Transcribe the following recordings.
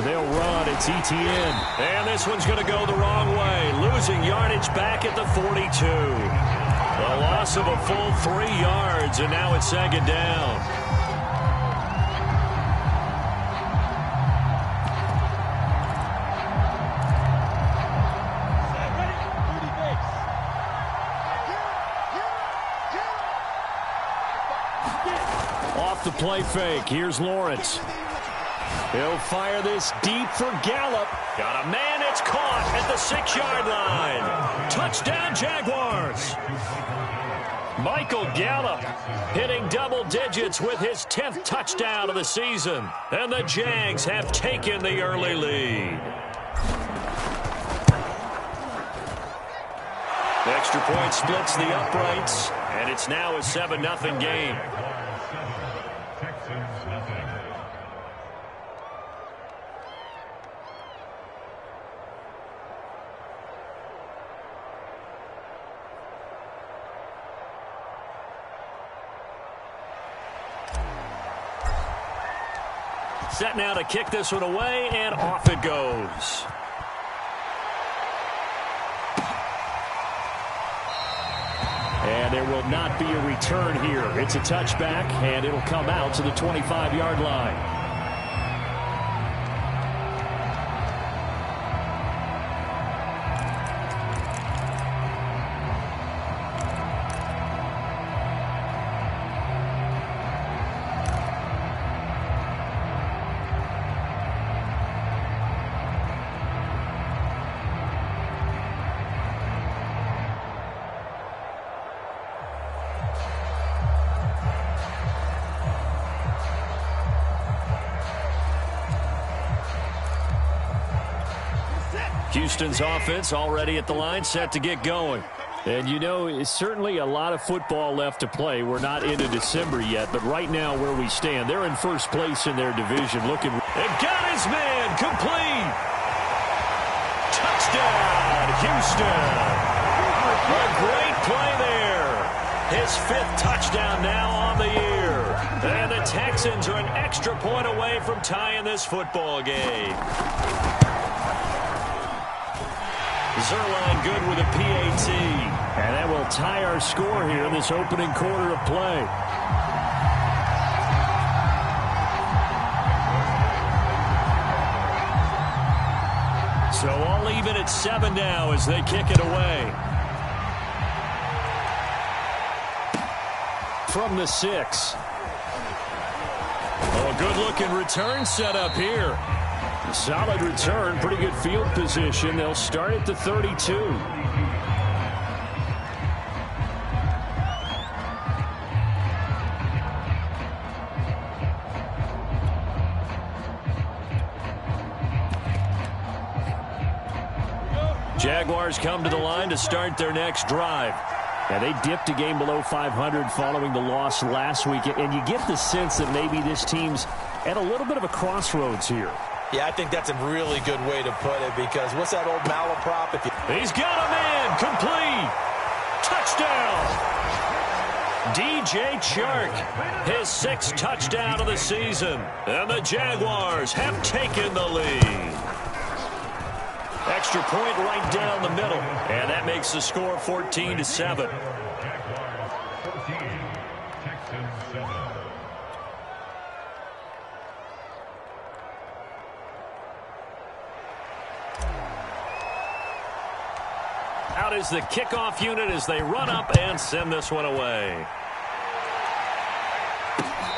They'll run. It's ETN. And this one's going to go the wrong way. Losing yardage back at the 42. A loss of a full 3 yards, and now it's second down. Off the play fake. Here's Lawrence. He'll fire this deep for Gallup. Got a man. It's caught at the 6-yard line. Touchdown, Jaguars. Michael Gallup hitting double digits with his 10th touchdown of the season. And the Jags have taken the early lead. The extra point splits the uprights, and it's now a 7-0 game. Set now to kick this one away, and off it goes. And there will not be a return here. It's a touchback, and it'll come out to the 25-yard line. Houston's offense already at the line, set to get going. And, you know, it's certainly a lot of football left to play. We're not into December yet, but right now where we stand, they're in first place in their division. Looking, and got his man, complete. Touchdown, Houston. A great play there. His 5th touchdown now on the year. And the Texans are an extra point away from tying this football game. Zerline good with a PAT. And that will tie our score here in this opening quarter of play. So all even at 7 now as they kick it away. From the 6. Oh, a good-looking return set up here. Solid return, pretty good field position. They'll start at the 32. Jaguars come to the line to start their next drive. Now, they dipped a game below 500 following the loss last week, and you get the sense that maybe this team's at a little bit of a crossroads here. Yeah, I think that's a really good way to put it, because what's that old malaprop? He's got a man, complete. Touchdown. DJ Chark, his 6th touchdown of the season. And the Jaguars have taken the lead. Extra point right down the middle. And that makes the score 14-7. Out is the kickoff unit as they run up and send this one away.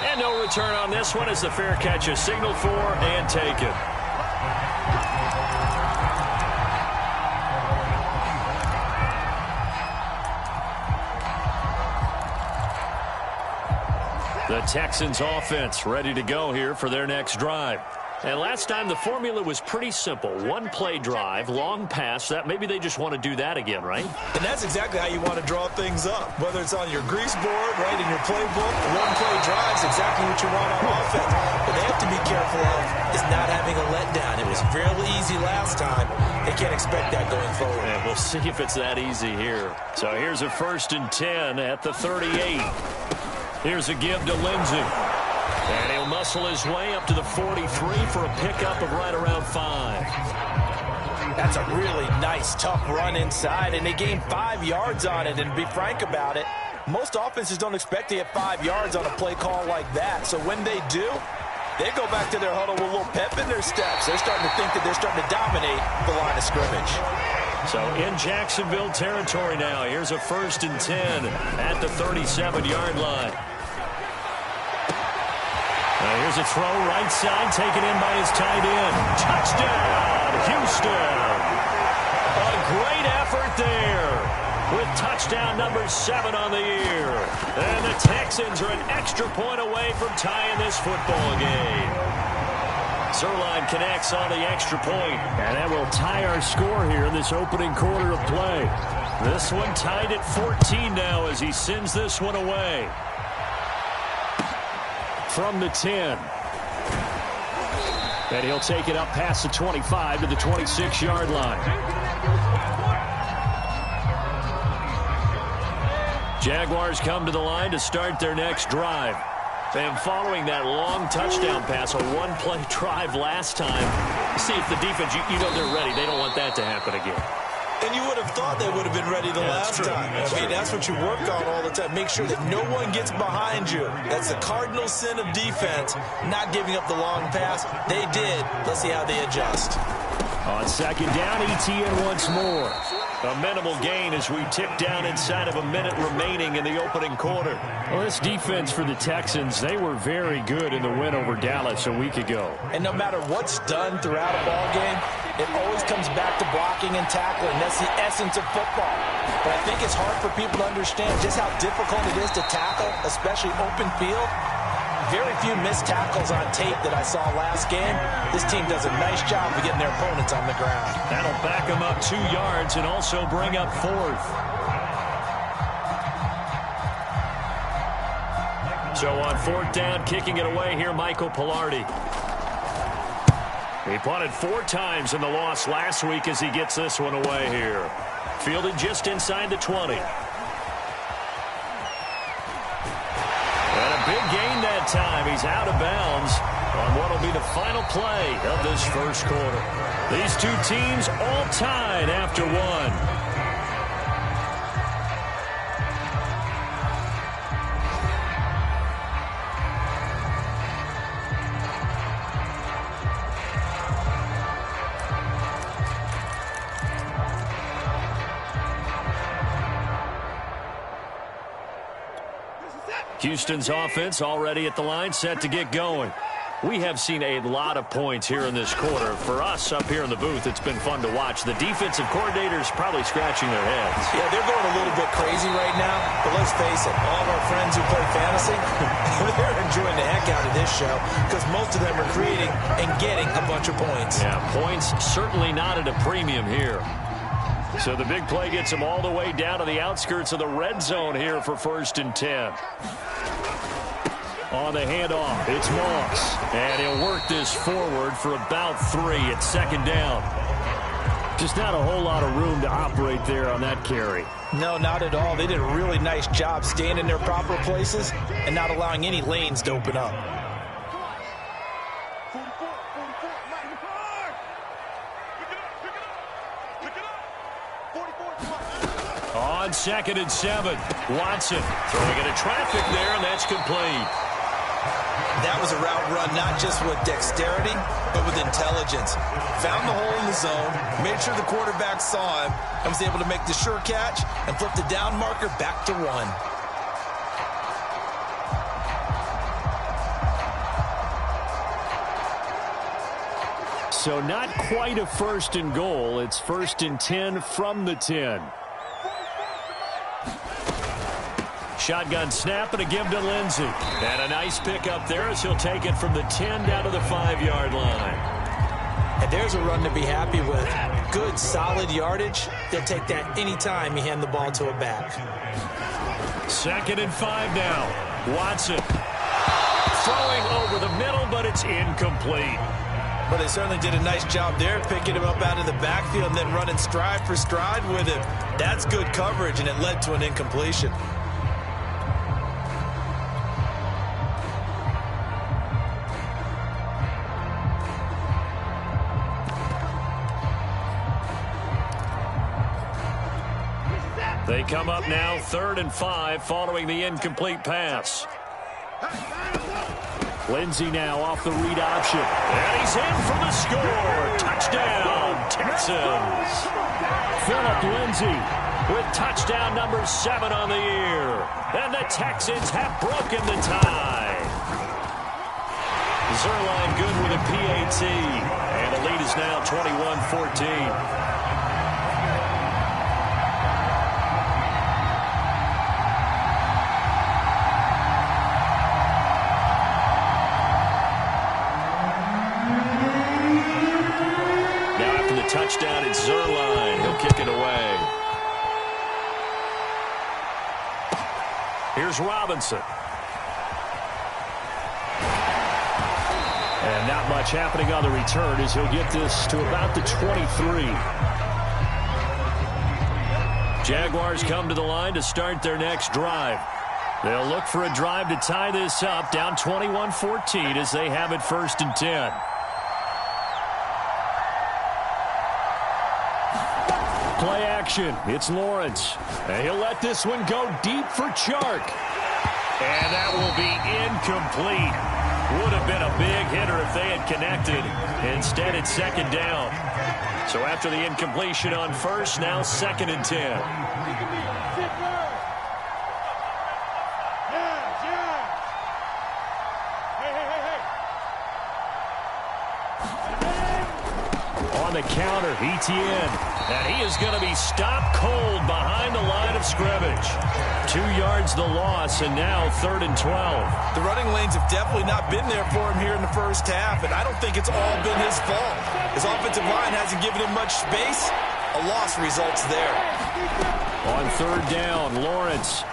And no return on this one as the fair catch is signaled for and taken. The Texans offense ready to go here for their next drive. And last time the formula was pretty simple. 1-play drive, long pass. That maybe they just want to do that again, right? And that's exactly how you want to draw things up. Whether it's on your grease board, right, in your playbook, 1-play drive's exactly what you want on offense. But they have to be careful of is not having a letdown. It was fairly easy last time. They can't expect that going forward. And we'll see if it's that easy here. So here's a 1st and 10 at the 38. Here's a give to Lindsey. And he'll muscle his way up to the 43 for a pickup of right around 5. That's a really nice, tough run inside, and they gained 5 yards on it. And to be frank about it, most offenses don't expect to get 5 yards on a play call like that. So when they do, they go back to their huddle with a little pep in their steps. They're starting to think that they're starting to dominate the line of scrimmage. So in Jacksonville territory now. Here's a 1st and 10 at the 37-yard line. Here's a throw right side taken in by his tight end. Touchdown, Houston. A great effort there with touchdown number 7 on the year. And the Texans are an extra point away from tying this football game. Zerline connects on the extra point, and that will tie our score here in this opening quarter of play. This one tied at 14 now as he sends this one away. From the 10. And he'll take it up past the 25 to the 26-yard line. Jaguars come to the line to start their next drive. And following that long touchdown pass, a one-play drive last time, see if the defense, you know they're ready. They don't want that to happen again. And you would have thought they would have been ready the last time. That's what you work on all the time. Make sure that no one gets behind you. That's the cardinal sin of defense, not giving up the long pass. They did. Let's see how they adjust. On 2nd down, ETN once more. A minimal gain as we tick down inside of a minute remaining in the opening quarter. Well, this defense for the Texans, they were very good in the win over Dallas a week ago. And no matter what's done throughout a ball game, it always comes back to blocking and tackling. That's the essence of football. But I think it's hard for people to understand just how difficult it is to tackle, especially open field. Very few missed tackles on tape that I saw last game. This team does a nice job of getting their opponents on the ground. That'll back them up 2 yards and also bring up 4th. So on 4th down, kicking it away here, Michael Pilardi. He punted 4 times in the loss last week as he gets this one away here. Fielded just inside the 20. And a big gain that time. He's out of bounds on what will be the final play of this first quarter. These two teams all tied after 1. Houston's offense already at the line, set to get going. We have seen a lot of points here in this quarter. For us up here in the booth, it's been fun to watch. The defensive coordinators probably scratching their heads. Yeah, they're going a little bit crazy right now. But let's face it, all of our friends who play fantasy, they're enjoying the heck out of this show because most of them are creating and getting a bunch of points. Yeah, points certainly not at a premium here. So the big play gets him all the way down to the outskirts of the red zone here for 1st and 10. On the handoff, it's Moss. And he'll work this forward for about 3 at 2nd down. Just not a whole lot of room to operate there on that carry. No, not at all. They did a really nice job staying in their proper places and not allowing any lanes to open up. On 2nd and 7, Watson throwing into traffic there, and that's complete. That was a route run not just with dexterity, but with intelligence. Found the hole in the zone, made sure the quarterback saw him, and was able to make the sure catch and flip the down marker back to 1. So not quite a 1st and goal. It's 1st and 10 from the 10. Shotgun snap and a give to Lindsey. And a nice pickup there as he'll take it from the 10 down to the 5-yard line. And there's a run to be happy with. Good, solid yardage. They'll take that anytime you hand the ball to a back. 2nd and 5 now. Watson throwing over the middle, but it's incomplete. Well, they certainly did a nice job there, picking him up out of the backfield and then running stride for stride with him. That's good coverage, and it led to an incompletion. They come up now 3rd and 5 following the incomplete pass. Lindsey now off the read option. And he's in for the score. Touchdown, Texans. Phillip Lindsey with touchdown number 7 on the year. And the Texans have broken the tie. Zerline good with a PAT. And the lead is now 21-14. Touchdown, it's Zerline. He'll kick it away. Here's Robinson. And not much happening on the return as he'll get this to about the 23. Jaguars come to the line to start their next drive. They'll look for a drive to tie this up, down 21-14 as they have it 1st and 10. Play action. It's Lawrence. And he'll let this one go deep for Chark. And that will be incomplete. Would have been a big hitter if they had connected. Instead, it's 2nd down. So after the incompletion on 1st, now 2nd and 10. On the counter, ETN. And he is going to be stopped cold behind the line of scrimmage. 2 yards the loss, and now 3rd and 12. The running lanes have definitely not been there for him here in the first half, and I don't think it's all been his fault. His offensive line hasn't given him much space. A loss results there. On 3rd down, Lawrence.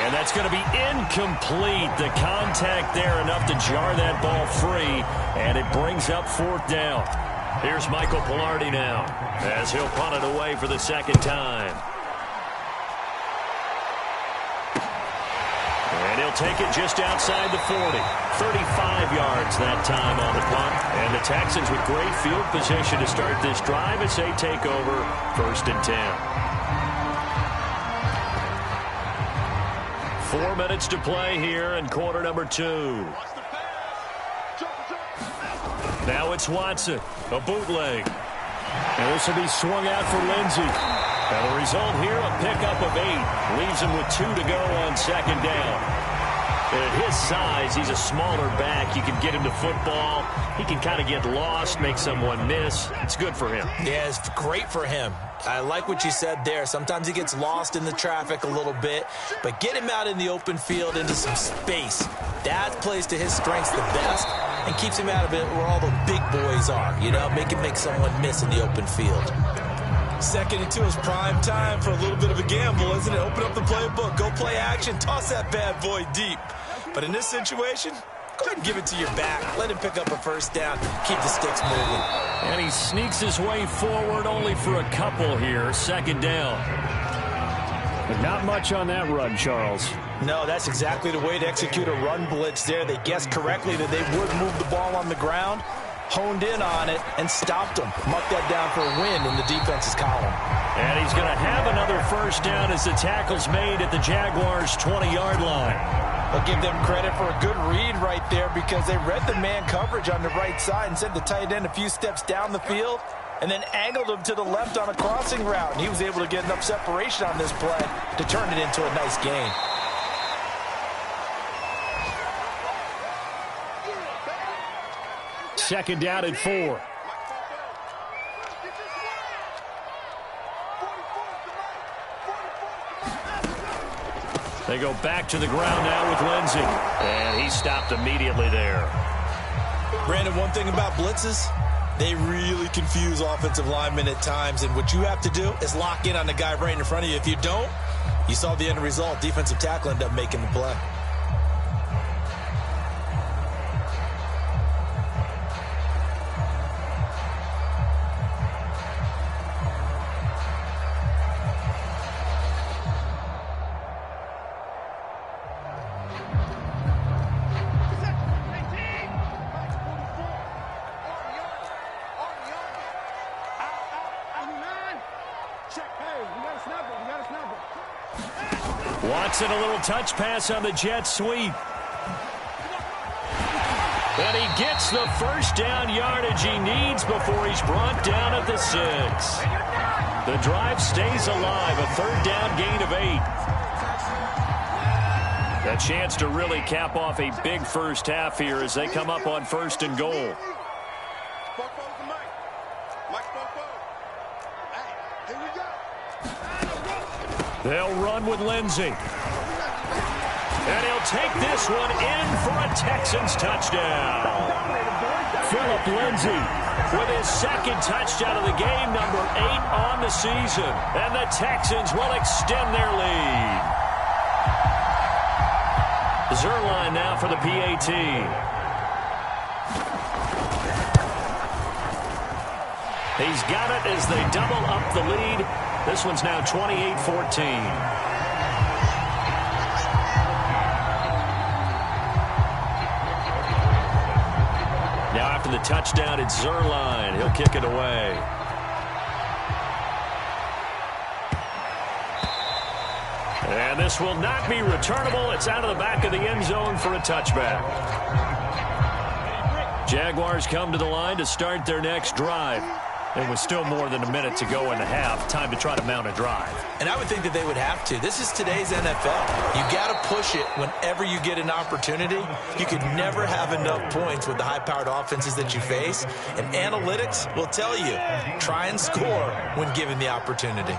And that's going to be incomplete. The contact there enough to jar that ball free, and it brings up 4th down. Here's Michael Pilardi now as he'll punt it away for the 2nd time. And he'll take it just outside the 40. 35 yards that time on the punt. And the Texans with great field position to start this drive as they take over 1st and 10. 4 minutes to play here in quarter number 2. Now it's Watson, a bootleg. And this will be swung out for Lindsey. And the result here, a pickup of 8. Leaves him with 2 to go on 2nd down. And at his size, he's a smaller back. You can get him to football. He can kind of get lost, make someone miss. It's good for him. Yeah, it's great for him. I like what you said there. Sometimes he gets lost in the traffic a little bit, but get him out in the open field into some space. That plays to his strengths the best and keeps him out of it where all the big boys are. You know, make him make someone miss in the open field. 2nd and 2 is prime time for a little bit of a gamble, isn't it? Open up the playbook, go play action, toss that bad boy deep. But in this situation, go ahead and give it to your back. Let him pick up a 1st down. Keep the sticks moving. And he sneaks his way forward only for a couple here. 2nd down. But not much on that run, Charles. No, that's exactly the way to execute a run blitz there. They guessed correctly that they would move the ball on the ground, honed in on it, and stopped them. Mark that down for a win in the defense's column. And he's going to have another 1st down as the tackle's made at the Jaguars' 20-yard line. I'll give them credit for a good read right there because they read the man coverage on the right side and sent the tight end a few steps down the field and then angled him to the left on a crossing route. And he was able to get enough separation on this play to turn it into a nice gain. Second down and 4. They go back to the ground now with Lindsey. And he stopped immediately there. Brandon, one thing about blitzes, they really confuse offensive linemen at times. And what you have to do is lock in on the guy right in front of you. If you don't, you saw the end result. Defensive tackle ended up making the play. Check. Hey, you got a snap? Watson, a little touch pass on the jet sweep. And he gets the first down yardage he needs before he's brought down at the 6. The drive stays alive, a third down gain of 8. A chance to really cap off a big first half here as they come up on 1st and goal. They'll run with Lindsey. And he'll take this one in for a Texans touchdown. Phillip Lindsay with his second touchdown of the game, number 8 on the season. And the Texans will extend their lead. Zerline now for the PAT. He's got it as they double up the lead. This one's now 28-14. Now after the touchdown, it's Zerline. He'll kick it away. And this will not be returnable. It's out of the back of the end zone for a touchback. Jaguars come to the line to start their next drive. And with still more than a minute to go in the half, time to try to mount a drive. And I would think that they would have to. This is today's NFL. You got to push it whenever you get an opportunity. You could never have enough points with the high-powered offenses that you face. And analytics will tell you, try and score when given the opportunity.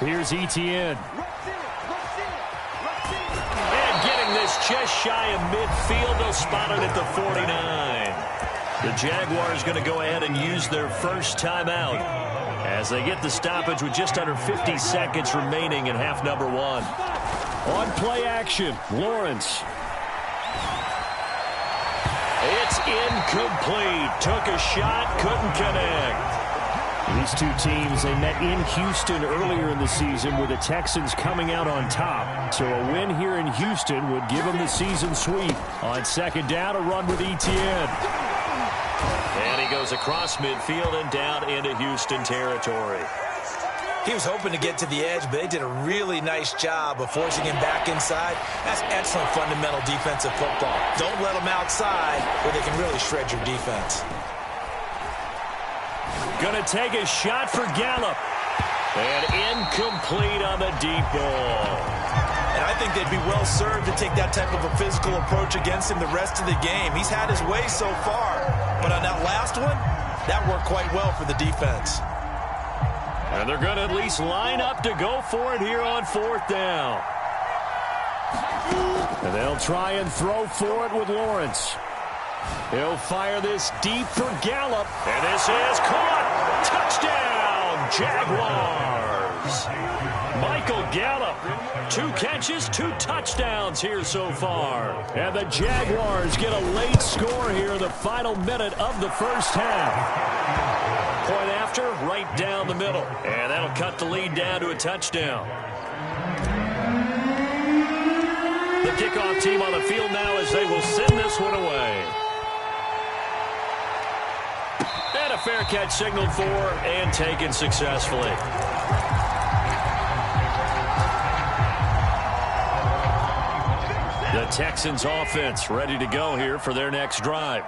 Here's Etienne. This just shy of midfield. They'll spot it at the 49. The Jaguars going to go ahead and use their first timeout as they get the stoppage with just under 50 seconds remaining in half number 1. On play action, Lawrence. It's incomplete. Took a shot, couldn't connect. These two teams, they met in Houston earlier in the season with the Texans coming out on top. So a win here in Houston would give them the season sweep. On second down, a run with Etienne. And he goes across midfield and down into Houston territory. He was hoping to get to the edge, but they did a really nice job of forcing him back inside. That's excellent fundamental defensive football. Don't let them outside where they can really shred your defense. Going to take a shot for Gallup. And incomplete on the deep ball. And I think they'd be well served to take that type of a physical approach against him the rest of the game. He's had his way so far. But on that last one, that worked quite well for the defense. And they're going to at least line up to go for it here on 4th down. And they'll try and throw for it with Lawrence. He'll fire this deep for Gallup. And this is caught. Touchdown, Jaguars. Michael Gallup. 2 catches, 2 touchdowns here so far. And the Jaguars get a late score here in the final minute of the first half. Point after, right down the middle. And that'll cut the lead down to a touchdown. The kickoff team on the field now as they will send this one away. And a fair catch signaled for and taken successfully. The Texans offense ready to go here for their next drive.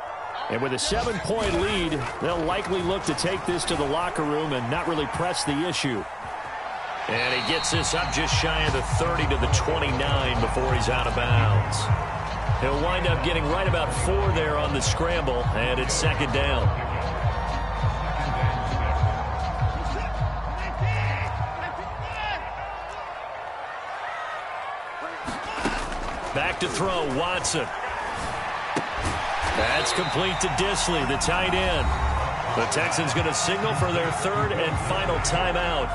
And with a 7-point lead, they'll likely look to take this to the locker room and not really press the issue. And he gets this up just shy of the 30 to the 29 before he's out of bounds. He'll wind up getting right about 4 there on the scramble, and it's second down. Back to throw, Watson. That's complete to Disley, the tight end. The Texans going to signal for their 3rd and final timeout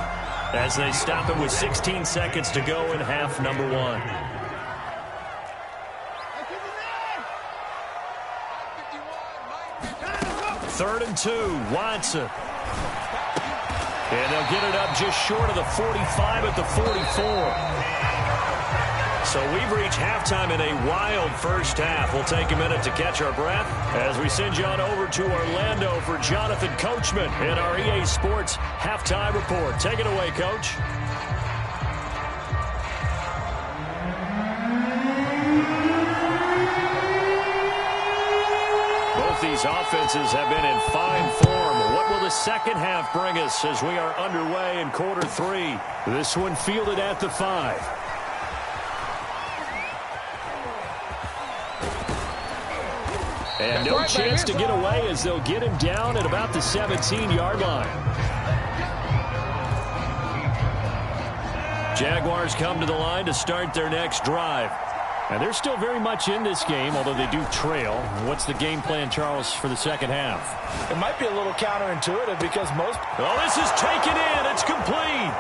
as they stop it with 16 seconds to go in half number 1. Third and 2, Watson. And they'll get it up just short of the 45 at the 44. So So we've reached halftime in a wild first half. We'll take a minute to catch our breath as we send you on over to Orlando for Jonathan Coachman in our EA Sports Halftime Report. Take it away, Coach. Both these offenses have been in fine form. What will the second half bring us as we are underway in quarter 3? This one fielded at the 5. And no chance to get away as they'll get him down at about the 17-yard line. Jaguars come to the line to start their next drive. And they're still very much in this game, although they do trail. What's the game plan, Charles, for the second half? It might be a little counterintuitive because most... Oh, this is taken in. It's complete.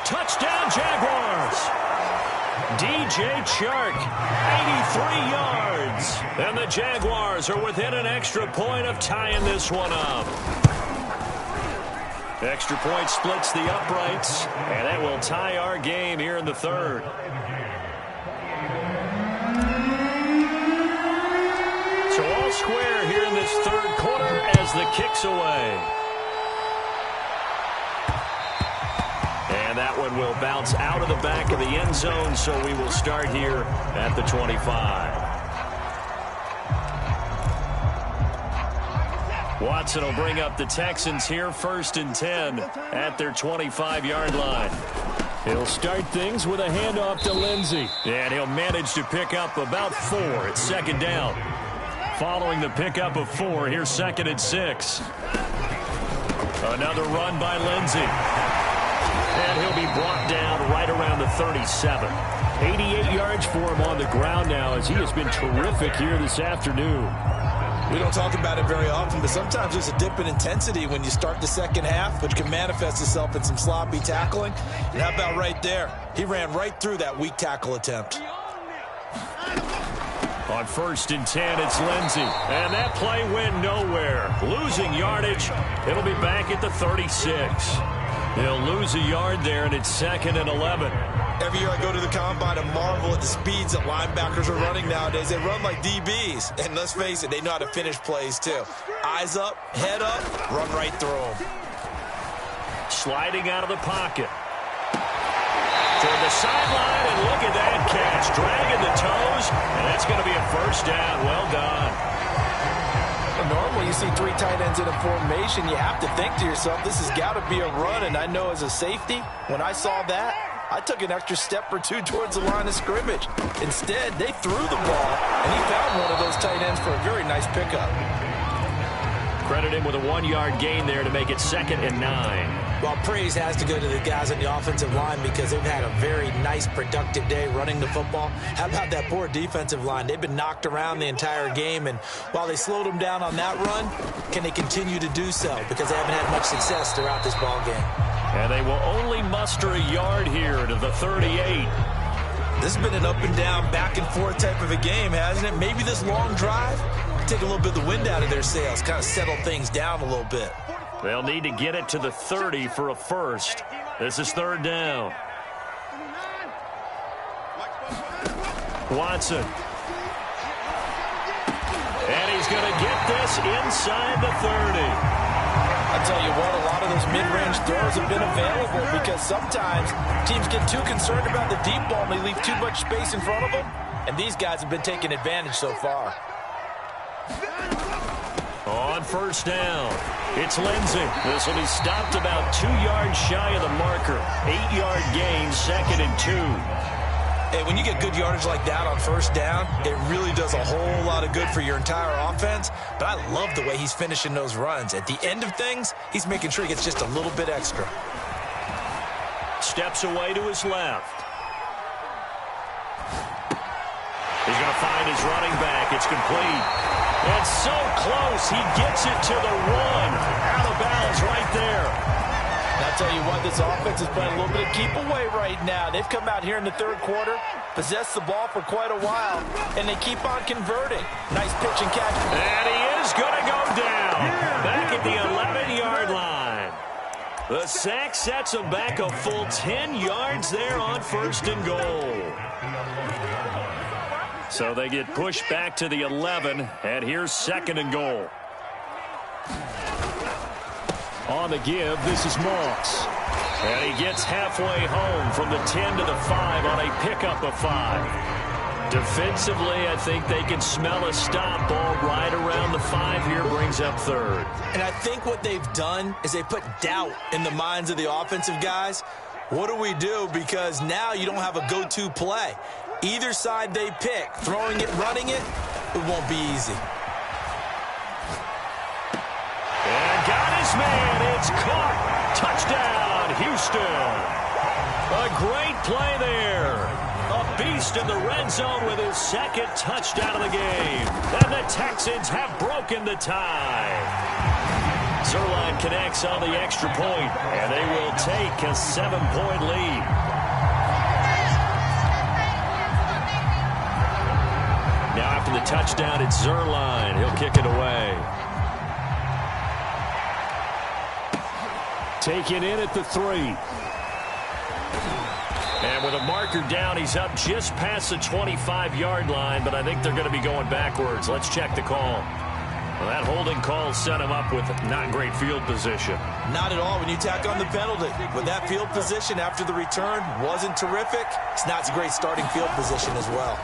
Touchdown, Jaguars. DJ Chark, 83 yards. And the Jaguars are within an extra point of tying this one up. Extra point splits the uprights, and that will tie our game here in the third. So all square here in this third quarter as the kick's away. And that one will bounce out of the back of the end zone, so we will start here at the 25. Watson will bring up the Texans here, 1st and 10 at their 25-yard line. He'll start things with a handoff to Lindsey, and he'll manage to pick up about 4 at 2nd down. Following the pickup of 4, here's 2nd and 6. Another run by Lindsey. And he'll be brought down right around the 37. 88 yards for him on the ground now as he has been terrific here this afternoon. We don't talk about it very often, but sometimes there's a dip in intensity when you start the second half, which can manifest itself in some sloppy tackling. And how about right there? He ran right through that weak tackle attempt. On 1st and 10, it's Lindsey. And that play went nowhere. Losing yardage. It'll be back at the 36. He'll lose a yard there, and it's 2nd and 11. Every year I go to the combine and marvel at the speeds that linebackers are running nowadays. They run like DBs. And let's face it, they know how to finish plays too. Eyes up, head up, run right through them. Sliding out of the pocket. Toward the sideline, and look at that catch. Dragging the toes, and that's going to be a 1st down. Well done. Normally, you see 3 tight ends in a formation, you have to think to yourself, this has got to be a run. And I know as a safety, when I saw that, I took an extra step or 2 towards the line of scrimmage. Instead, they threw the ball, and he found one of those tight ends for a very nice pickup. Credit him with a 1-yard gain there to make it 2nd and 9. Well, praise has to go to the guys on the offensive line because they've had a very nice, productive day running the football. How about that poor defensive line? They've been knocked around the entire game, and while they slowed them down on that run, can they continue to do so? Because they haven't had much success throughout this ball game. And they will only muster a yard here to the 38. This has been an up and down, back and forth type of a game, hasn't it? Maybe this long drive take a little bit of the wind out of their sails, kind of settle things down a little bit. They'll need to get it to the 30 for a 1st. This is 3rd down. Watson. And he's going to get this inside the 30. I tell you what, a lot of those mid-range throws have been available because sometimes teams get too concerned about the deep ball and they leave too much space in front of them. And these guys have been taking advantage so far. On 1st down, it's Lindsey. This will be stopped about 2 yards shy of the marker. 8-yard gain, 2nd and 2. Hey, when you get good yardage like that on 1st down, it really does a whole lot of good for your entire offense. But I love the way he's finishing those runs. At the end of things, he's making sure he gets just a little bit extra. Steps away to his left. He's going to find his running back. It's complete. And so close. He gets it to the 1. Out of bounds right there. And I'll tell you what, this offense is playing a little bit of keep away right now. They've come out here in the 3rd quarter, possessed the ball for quite a while, and they keep on converting. Nice pitch and catch. And he is going to go down. Back at the 11-yard line. The sack sets them back a full 10 yards there on 1st and goal. So they get pushed back to the 11, and here's 2nd and goal. On the give, this is Moss. And he gets halfway home from the 10 to the 5 on a pickup of 5. Defensively, I think they can smell a stop ball right around the 5 here, brings up 3rd. And I think what they've done is they put doubt in the minds of the offensive guys. What do we do? Because now you don't have a go-to play. Either side they pick, throwing it, running it, it won't be easy. And got his man. It's caught. Touchdown, Houston. A great play there. A beast in the red zone with his 2nd touchdown of the game. And the Texans have broken the tie. Zerline connects on the extra point, and they will take a 7-point lead. Now after the touchdown, it's Zerline. He'll kick it away. Taken in at the 3. And with a marker down, he's up just past the 25-yard line, but I think they're going to be going backwards. Let's check the call. Well, that holding call set him up with not great field position. Not at all when you tack on the penalty. With that field position after the return wasn't terrific, it's not a great starting field position as well.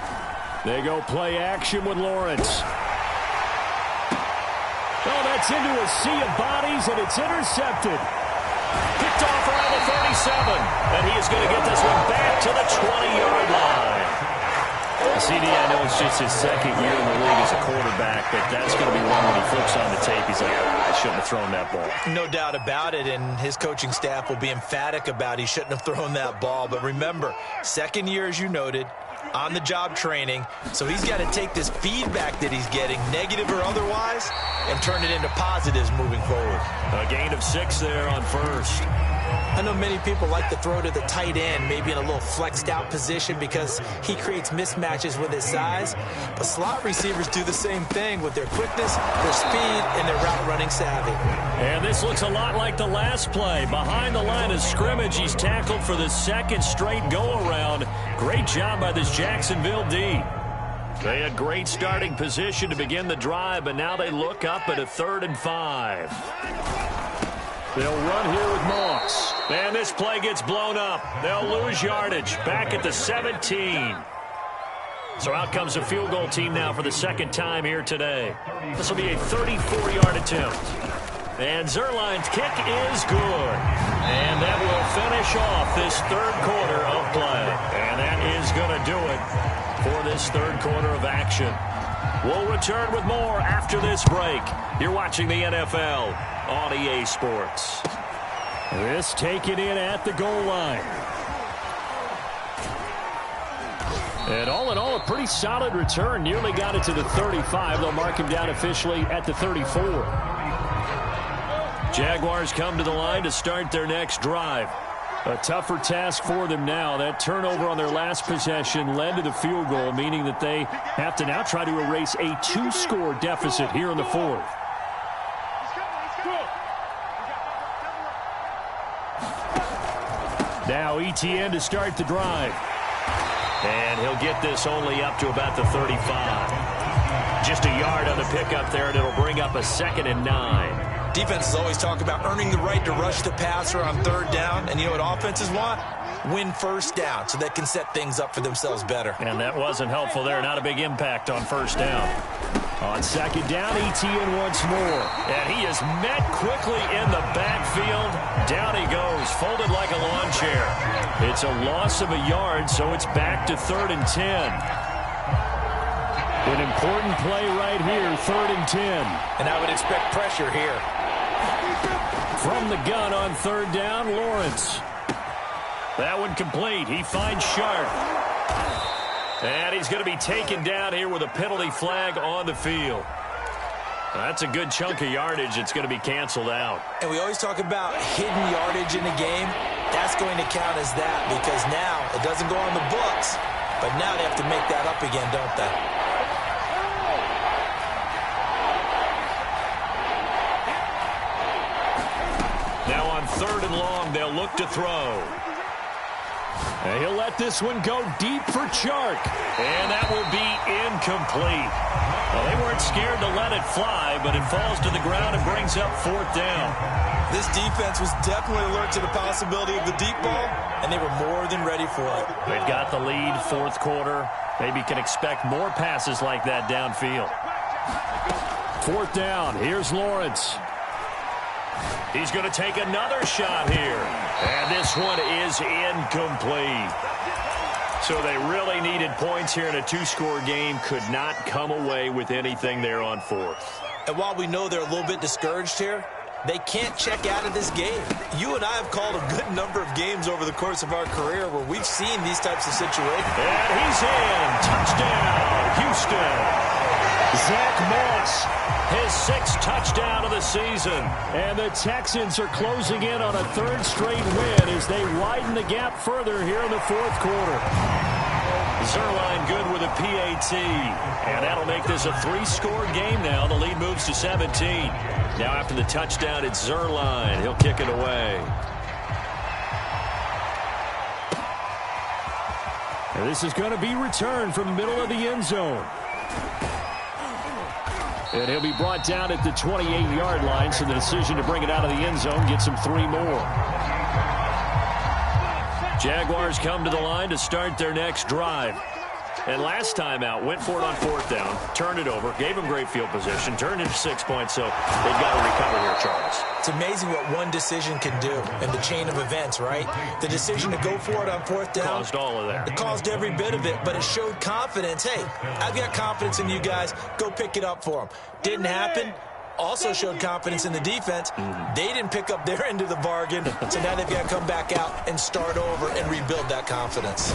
They go play action with Lawrence. Oh, that's into a sea of bodies, and it's intercepted. Picked off around the 37, and he is going to get this one back to the 20-yard line. CD, I know it's just his 2nd year in the league as a quarterback, but that's going to be one when he flips on the tape. He's like, I shouldn't have thrown that ball. No doubt about it, and his coaching staff will be emphatic about he shouldn't have thrown that ball. But remember, 2nd year, as you noted, on-the-job training, so he's got to take this feedback that he's getting, negative or otherwise, and turn it into positives moving forward. A gain of 6 there on 1st. I know many people like to throw to the tight end, maybe in a little flexed out position because he creates mismatches with his size. But slot receivers do the same thing with their quickness, their speed, and their route running savvy. And this looks a lot like the last play. Behind the line of scrimmage, he's tackled for the 2nd straight go-around. Great job by this Jacksonville D. They had great starting position to begin the drive, but now they look up at a 3rd and 5. They'll run here with Moss. And this play gets blown up. They'll lose yardage. Back at the 17. So out comes the field goal team now for the 2nd time here today. This will be a 34-yard attempt. And Zerline's kick is good. And that will finish off this 3rd quarter of play. And that is going to do it for this 3rd quarter of action. We'll return with more after this break. You're watching the NFL on EA Sports. This taken in at the goal line. And all in all, a pretty solid return. Nearly got it to the 35. They'll mark him down officially at the 34. Jaguars come to the line to start their next drive. A tougher task for them now. That turnover on their last possession led to the field goal, meaning that they have to now try to erase a 2-score deficit here in the 4th. Now ETN to start the drive. And he'll get this only up to about the 35. Just a yard on the pickup there, and it'll bring up a 2nd and 9. Defenses always talk about earning the right to rush the passer on 3rd down. And you know what offenses want? Win 1st down so they can set things up for themselves better. And that wasn't helpful there. Not a big impact on 1st down. On 2nd down, ETN once more. And he is met quickly in the backfield. Down he goes, folded like a lawn chair. It's a loss of a yard, so it's back to 3rd and 10. An important play right here, 3rd and 10. And I would expect pressure here. From the gun on 3rd down, Lawrence. That one complete. He finds Sharp. And he's going to be taken down here with a penalty flag on the field. That's a good chunk of yardage. It's going to be canceled out. And we always talk about hidden yardage in a game. That's going to count as that because now it doesn't go on the books. But now they have to make that up again, don't they? Now on 3rd and They'll look to throw. And he'll let this one go deep for Chark. And that will be incomplete. Well, they weren't scared to let it fly, but it falls to the ground and brings up 4th down. This defense was definitely alert to the possibility of the deep ball, and they were more than ready for it. They've got the lead, 4th quarter. Maybe can expect more passes like that downfield. 4th down. Here's Lawrence. He's going to take another shot here. And this one is incomplete. So they really needed points here in a 2-score game. Could not come away with anything there on 4th. And while we know they're a little bit discouraged here, they can't check out of this game. You and I have called a good number of games over the course of our career where we've seen these types of situations. And he's in. Touchdown, Houston. Zach Moss, his 6th touchdown of the season. And the Texans are closing in on a 3rd straight win as they widen the gap further here in the 4th quarter. Zerline good with a PAT. And that'll make this a 3-score game now. The lead moves to 17. Now after the touchdown, it's Zerline. He'll kick it away. And this is going to be returned from the middle of the end zone. And he'll be brought down at the 28-yard line, so the decision to bring it out of the end zone gets him 3 more. Jaguars come to the line to start their next drive. And last time out, went for it on 4th down, turned it over, gave him great field position, turned into 6 points, so they've got to recover here, Charles. It's amazing what one decision can do in the chain of events, right? The decision to go for it on 4th down. Caused all of that. It caused every bit of it, but it showed confidence. Hey, I've got confidence in you guys. Go pick it up for them. Didn't happen. Also showed confidence in the defense. They didn't pick up their end of the bargain, so now they've got to come back out and start over and rebuild that confidence.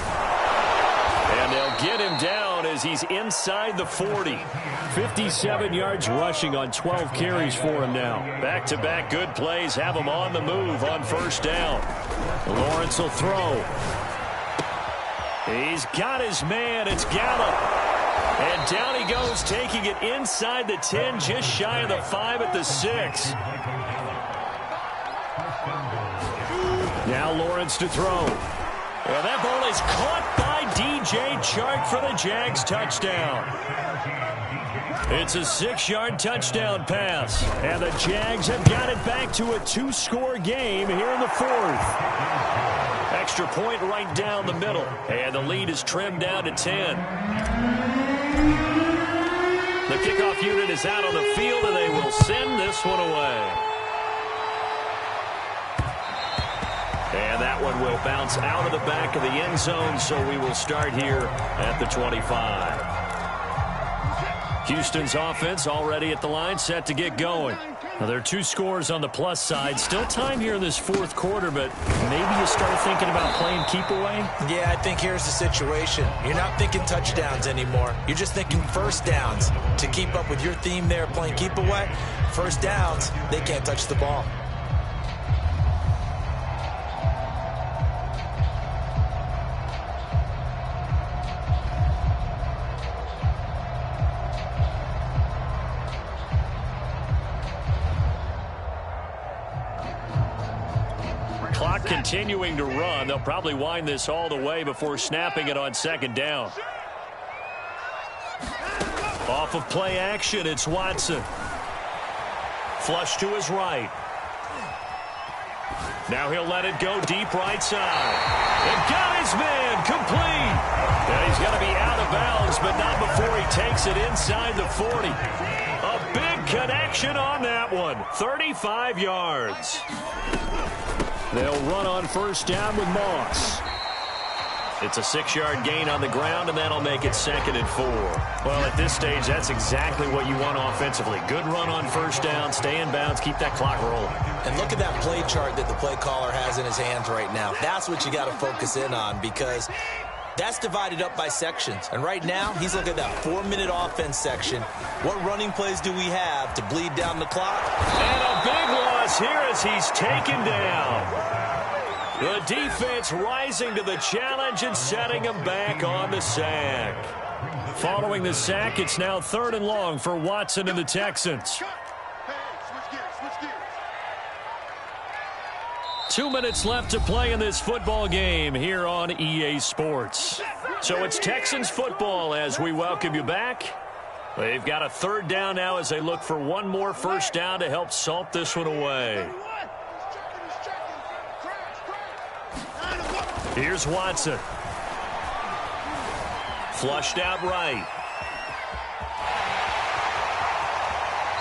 And they'll get him down as he's inside the 40. 57 yards rushing on 12 carries for him now. Back-to-back good plays have him on the move on 1st down. Lawrence will throw. He's got his man. It's Gallup. And down he goes, taking it inside the 10, just shy of the 5 at the 6. Now Lawrence to throw. Well, that ball is caught by DJ Chark for the Jags touchdown. It's a 6-yard touchdown pass. And the Jags have got it back to a 2-score game here in the 4th. Extra point right down the middle. And the lead is trimmed down to 10. The kickoff unit is out on the field, and they will send this one away. And that one will bounce out of the back of the end zone, so we will start here at the 25. Houston's offense already at the line, set to get going. Now, there are 2 scores on the plus side. Still time here in this 4th quarter, but maybe you start thinking about playing keep away? Yeah, I think here's the situation. You're not thinking touchdowns anymore. You're just thinking 1st downs. To keep up with your theme there, playing keep away, 1st downs, they can't touch the ball. Clock continuing to run. They'll probably wind this all the way before snapping it on 2nd down. Off of play action, it's Watson. Flush to his right. Now he'll let it go deep right side. And got his man complete. And he's going to be out of bounds, but not before he takes it inside the 40. A big connection on that one. 35 yards. They'll run on 1st down with Moss. It's a 6-yard gain on the ground, and that'll make it 2nd and 4. Well, at this stage, that's exactly what you want offensively. Good run on 1st down, stay in bounds, keep that clock rolling. And look at that play chart that the play caller has in his hands right now. That's what you got to focus in on, because that's divided up by sections. And right now, he's looking at that 4-minute offense section. What running plays do we have to bleed down the clock? And a big loss here as he's taken down. The defense rising to the challenge and setting him back on the sack. Following the sack, it's now 3rd and long for Watson and the Texans. 2 minutes left to play in this football game here on EA Sports. So it's Texans football as we welcome you back. They've got a third down now as they look for one more first down to help salt this one away. Here's Watson. Flushed out right.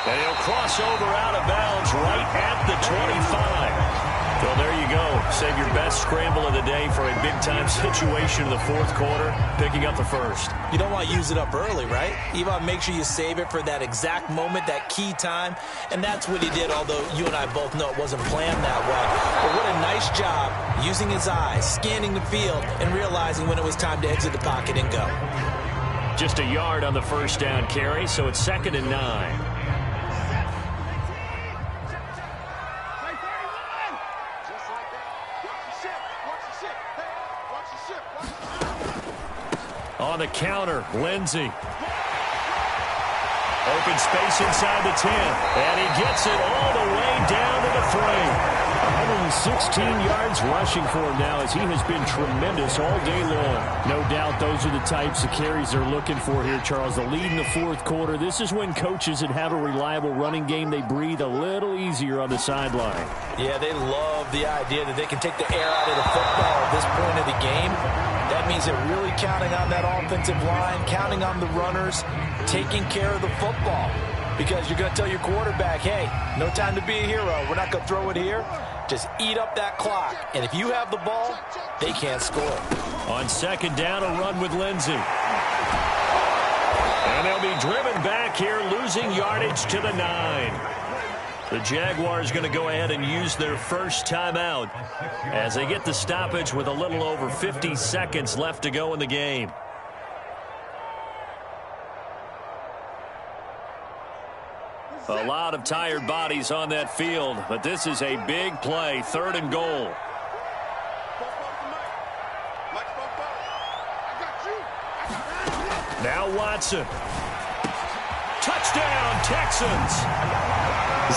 And he'll cross over out of bounds right at the 25. Well, there you go. Save your best scramble of the day for a big-time situation in the fourth quarter, picking up the first. You don't want to use it up early, right? You want to make sure you save it for that exact moment, that key time. And that's what he did, although you and I both know it wasn't planned that way. But what a nice job using his eyes, scanning the field, and realizing when it was time to exit the pocket and go. Just a yard on the first down carry, so it's 2nd and 9. On the counter, Lindsey. Open space inside the 10. And he gets it all the way down to the 3. 116 yards rushing for him now as he has been tremendous all day long. No doubt those are the types of carries they're looking for here, Charles. The lead in the fourth quarter. This is when coaches that have a reliable running game, they breathe a little easier on the sideline. Yeah, they love the idea that they can take the air out of the football at this point of the game. That means they're really counting on that offensive line, counting on the runners, taking care of the football. Because you're going to tell your quarterback, hey, no time to be a hero. We're not going to throw it here. Just eat up that clock. And if you have the ball, they can't score. On 2nd down, a run with Lindsey. And they'll be driven back here, losing yardage to the 9. The Jaguars going to go ahead and use their first timeout as they get the stoppage with a little over 50 seconds left to go in the game. A lot of tired bodies on that field, but this is a big play, 3rd and goal. Now Watson. Touchdown, Texans.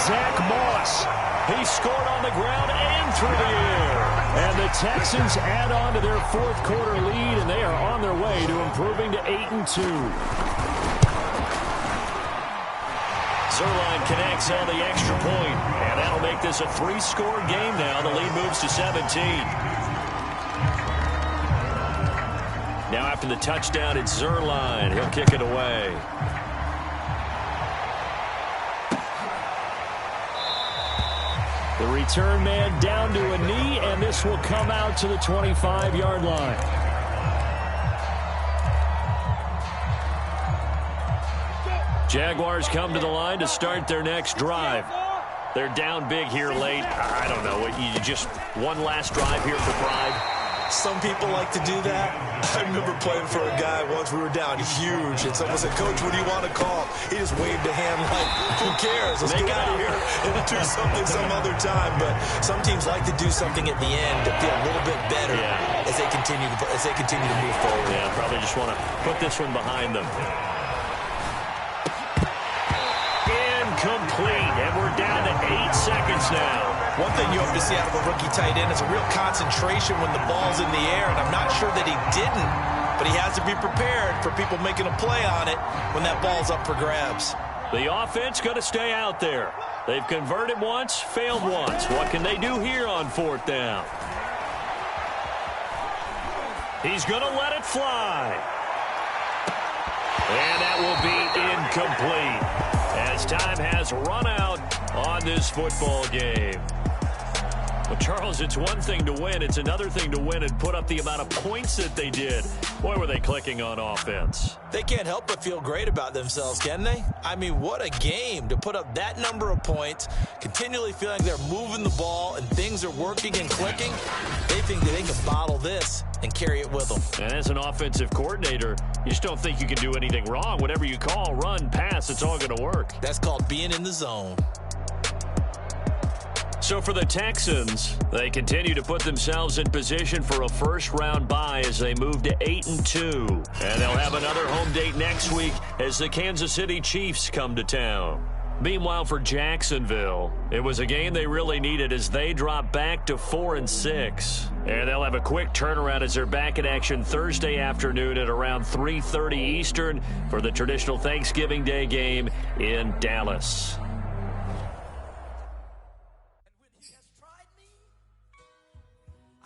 Zach Moss. He scored on the ground and through the air. And the Texans add on to their fourth quarter lead, and they are on their way to improving to 8-2. Zerline connects on the extra point, and that'll make this a 3-score game now. The lead moves to 17. Now after the touchdown, it's Zerline. He'll kick it away. The return man down to a knee, and this will come out to the 25-yard line. Jaguars come to the line to start their next drive. They're down big here late. I don't know. You just one last drive here for pride. Some people like to do that. I remember playing for a guy once. We were down huge, and someone said, "Coach, what do you want to call?" He just waved a hand like, "Who cares? Let's get out of here and do something some other time." But some teams like to do something at the end to feel a little bit better as they continue to move forward. Yeah, probably just want to put this one behind them. Incomplete, and we're down to 8 seconds now. One thing you hope to see out of a rookie tight end is a real concentration when the ball's in the air, and I'm not sure that he didn't, but he has to be prepared for people making a play on it when that ball's up for grabs. The offense going to stay out there. They've converted once, failed once. What can they do here on 4th down? He's going to let it fly. And that will be incomplete, as time has run out on this football game. Well, Charles, it's one thing to win. It's another thing to win and put up the amount of points that they did. Boy, were they clicking on offense. They can't help but feel great about themselves, can they? I mean, what a game to put up that number of points, continually feeling they're moving the ball and things are working and clicking. They think that they can bottle this and carry it with them. And as an offensive coordinator, you just don't think you can do anything wrong. Whatever you call, run, pass, it's all going to work. That's called being in the zone. So for the Texans, they continue to put themselves in position for a first-round bye as they move to 8-2. And they'll have another home date next week as the Kansas City Chiefs come to town. Meanwhile, for Jacksonville, it was a game they really needed as they drop back to 4-6. And they'll have a quick turnaround as they're back in action Thursday afternoon at around 3:30 Eastern for the traditional Thanksgiving Day game in Dallas.